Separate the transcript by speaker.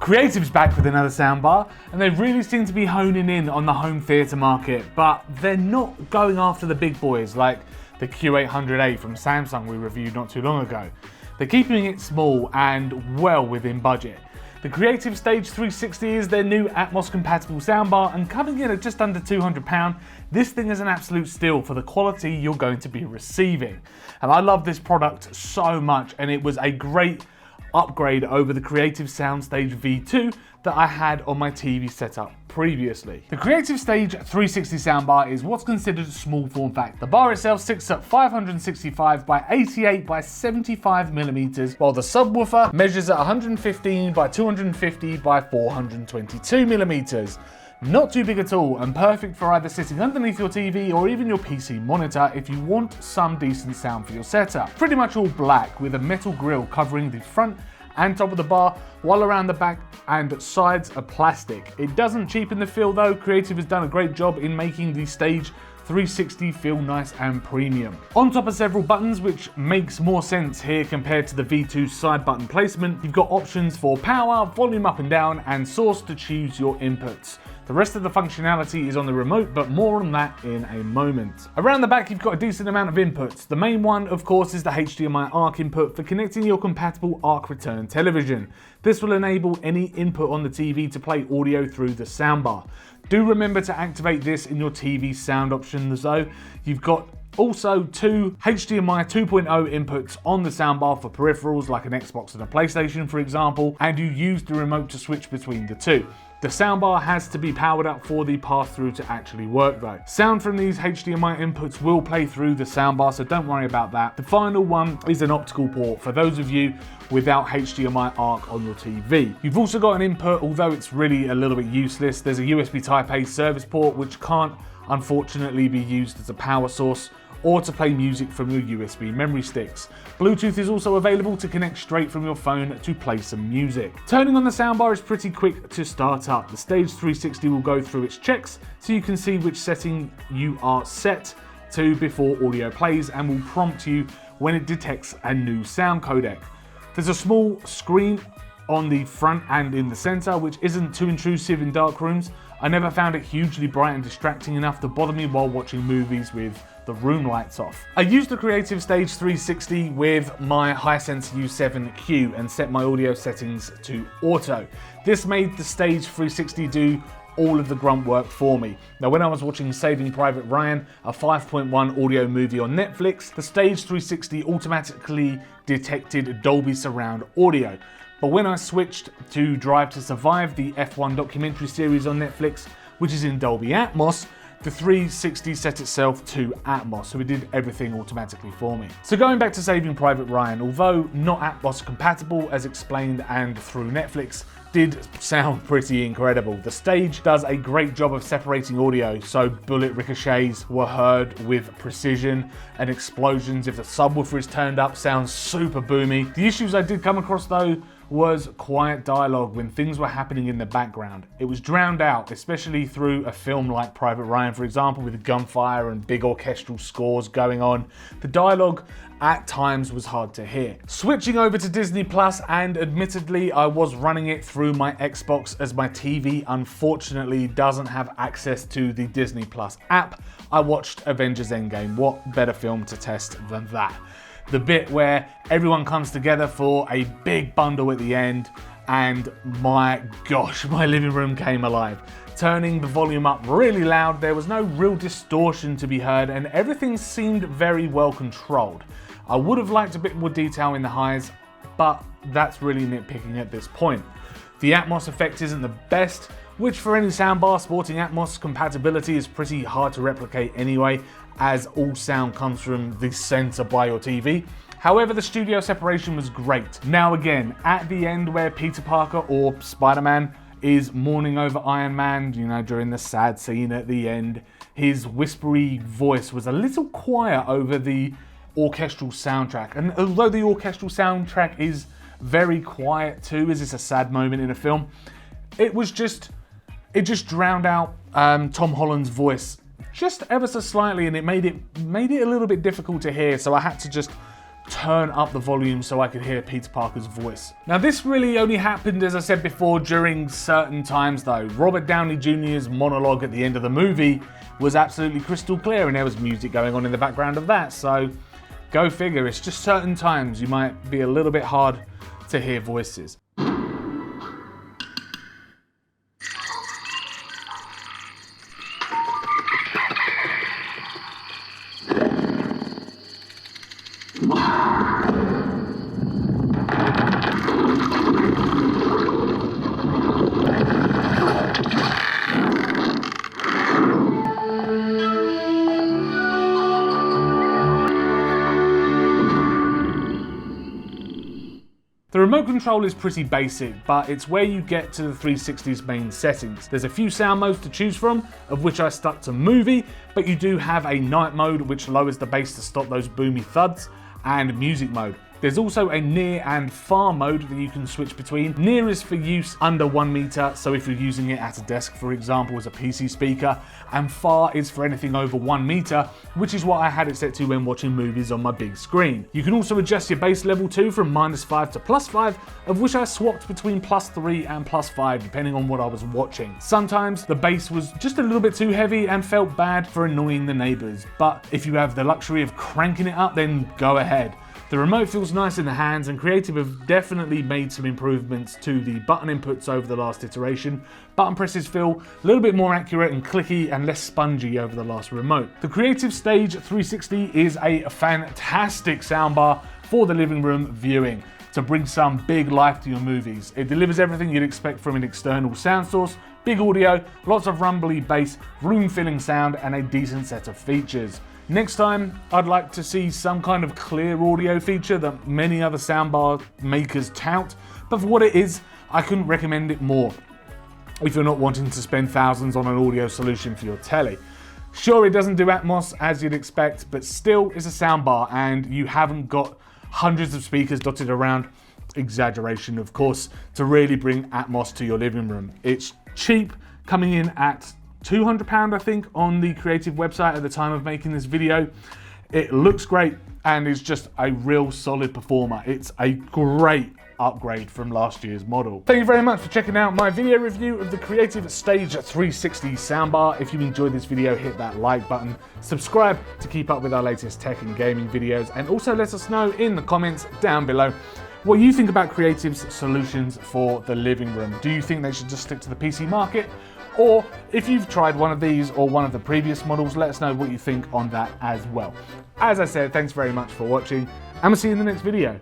Speaker 1: Creative's back with another soundbar, and they really seem to be honing in on the home theatre market, but they're not going after the big boys like the Q800A from Samsung we reviewed not too long ago. They're keeping it small and well within budget. The Creative Stage 360 is their new Atmos compatible soundbar, and coming in at just under £200, this thing is an absolute steal for the quality you're going to be receiving. And I love this product so much, and it was a great upgrade over the Creative Soundstage V2 that I had on my TV setup previously. The Creative Stage 360 soundbar is what's considered a small form factor. The bar itself sits at 565 by 88 by 75 millimeters, while the subwoofer measures at 115 by 250 by 422 millimeters. Not too big at all, and perfect for either sitting underneath your TV or even your PC monitor if you want some decent sound for your setup. Pretty much all black with a metal grille covering the front and top of the bar, while around the back and sides are plastic. It doesn't cheapen the feel though. Creative has done a great job in making the Stage 360 feel nice and premium. On top of several buttons, which makes more sense here compared to the V2 side button placement, you've got options for power, volume up and down, and source to choose your inputs. The rest of the functionality is on the remote, but more on that in a moment. Around the back, you've got a decent amount of inputs. The main one, of course, is the HDMI ARC input for connecting your compatible ARC return television. This will enable any input on the TV to play audio through the soundbar. Do remember to activate this in your TV sound options though. You've got also two HDMI 2.0 inputs on the soundbar for peripherals like an Xbox and a PlayStation, for example, and you use the remote to switch between the two. The soundbar has to be powered up for the pass-through to actually work though. Sound from these HDMI inputs will play through the soundbar, so don't worry about that. The final one is an optical port for those of you without HDMI ARC on your TV. You've also got an input, although it's really a little bit useless. There's a USB Type A service port which can't unfortunately be used as a power source or to play music from your USB memory sticks. Bluetooth is also available to connect straight from your phone to play some music. Turning on the soundbar is pretty quick to start up. The Stage 360 will go through its checks so you can see which setting you are set to before audio plays, and will prompt you when it detects a new sound codec. There's a small screen on the front and in the center, which isn't too intrusive in dark rooms. I never found it hugely bright and distracting enough to bother me while watching movies with the room lights off. I used the Creative Stage 360 with my Hisense U7Q and set my audio settings to auto. This made the Stage 360 do all of the grunt work for me. Now, when I was watching Saving Private Ryan, a 5.1 audio movie on Netflix, the Stage 360 automatically detected Dolby Surround audio. But when I switched to Drive to Survive, the F1 documentary series on Netflix, which is in Dolby Atmos, the 360 set itself to Atmos, so it did everything automatically for me. So going back to Saving Private Ryan, although not Atmos compatible as explained and through Netflix, did sound pretty incredible. The Stage does a great job of separating audio, so bullet ricochets were heard with precision, and explosions, if the subwoofer is turned up, sounds super boomy. The issues I did come across though was quiet dialogue when things were happening in the background. It was drowned out, especially through a film like Private Ryan, for example, with gunfire and big orchestral scores going on. The dialogue at times was hard to hear. Switching over to Disney Plus, and admittedly I was running it through my Xbox as my TV unfortunately doesn't have access to the Disney Plus app, I watched Avengers Endgame. What better film to test than that? The bit where everyone comes together for a big bundle at the end, and my gosh, my living room came alive. Turning the volume up really loud, there was no real distortion to be heard, and everything seemed very well controlled. I would have liked a bit more detail in the highs, but that's really nitpicking at this point. The Atmos effect isn't the best, which for any soundbar sporting Atmos compatibility is pretty hard to replicate anyway, as all sound comes from the center by your TV. However, the studio separation was great. Now again, at the end where Peter Parker or Spider-Man is mourning over Iron Man, you know, during the sad scene at the end, his whispery voice was a little quiet over the orchestral soundtrack. And although the orchestral soundtrack is very quiet too, as it's a sad moment in a film, it was just it just drowned out Tom Holland's voice just ever so slightly, and it made it a little bit difficult to hear, so I had to just turn up the volume so I could hear Peter Parker's voice. Now this really only happened, as I said before, during certain times though. Robert Downey Jr.'s monologue at the end of the movie was absolutely crystal clear, and there was music going on in the background of that, so go figure, it's just certain times you might be a little bit hard to hear voices. The remote control is pretty basic, but it's where you get to the 360's main settings. There's a few sound modes to choose from, of which I stuck to movie, but you do have a night mode which lowers the bass to stop those boomy thuds, and music mode. There's also a near and far mode that you can switch between. Near is for use under 1 meter, so if you're using it at a desk, for example, as a PC speaker, and far is for anything over 1 meter, which is what I had it set to when watching movies on my big screen. You can also adjust your bass level too from -5 to +5, of which I swapped between +3 and +5 depending on what I was watching. Sometimes the bass was just a little bit too heavy and felt bad for annoying the neighbors, but if you have the luxury of cranking it up, then go ahead. The remote feels nice in the hands, and Creative have definitely made some improvements to the button inputs over the last iteration. Button presses feel a little bit more accurate and clicky and less spongy over the last remote. The Creative Stage 360 is a fantastic soundbar for the living room viewing to bring some big life to your movies. It delivers everything you'd expect from an external sound source: big audio, lots of rumbly bass, room-filling sound, and a decent set of features. Next time, I'd like to see some kind of clear audio feature that many other soundbar makers tout, but for what it is, I couldn't recommend it more if you're not wanting to spend thousands on an audio solution for your telly. Sure, it doesn't do Atmos as you'd expect, but still it's a soundbar and you haven't got hundreds of speakers dotted around, exaggeration of course, to really bring Atmos to your living room. It's cheap, coming in at £200 I think on the Creative website at the time of making this video. It looks great and is just a real solid performer. It's a great upgrade from last year's model. Thank you very much for checking out my video review of the Creative Stage 360 soundbar. If you enjoyed this video, hit that like button, subscribe to keep up with our latest tech and gaming videos, and also let us know in the comments down below what you think about Creative's solutions for the living room. Do you think they should just stick to the PC market? Or if you've tried one of these or one of the previous models, let us know what you think on that as well. As I said, thanks very much for watching, and we'll see you in the next video.